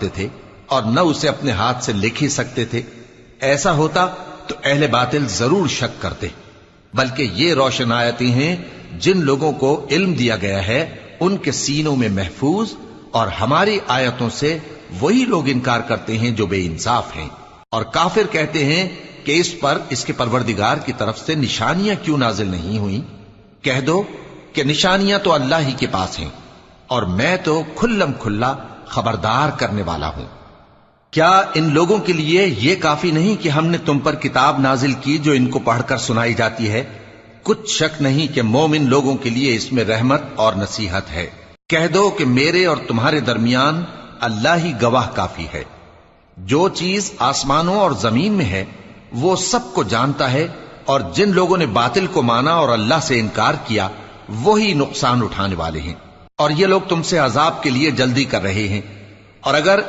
سکتے تھے اور نہ اسے اپنے ہاتھ سے لکھ ہی سکتے تھے، ایسا ہوتا تو اہل باطل ضرور شک کرتے، بلکہ یہ روشن آیتیں ہیں جن لوگوں کو علم دیا گیا ہے ان کے سینوں میں محفوظ، اور ہماری آیتوں سے وہی لوگ انکار کرتے ہیں جو بے انصاف ہیں۔ اور کافر کہتے ہیں کہ اس پر اس کے پروردگار کی طرف سے نشانیاں کیوں نازل نہیں ہوئیں؟ کہہ دو کہ نشانیاں تو اللہ ہی کے پاس ہیں، اور میں تو کھلم کھلا خبردار کرنے والا ہوں۔ کیا ان لوگوں کے لیے یہ کافی نہیں کہ ہم نے تم پر کتاب نازل کی جو ان کو پڑھ کر سنائی جاتی ہے؟ کچھ شک نہیں کہ مومن لوگوں کے لیے اس میں رحمت اور نصیحت ہے۔ کہہ دو کہ میرے اور تمہارے درمیان اللہ ہی گواہ کافی ہے۔ جو چیز آسمانوں اور زمین میں ہے وہ سب کو جانتا ہے، اور جن لوگوں نے باطل کو مانا اور اللہ سے انکار کیا وہی نقصان اٹھانے والے ہیں، اور یہ لوگ تم سے عذاب کے لیے جلدی کر رہے ہیں۔ اور اگر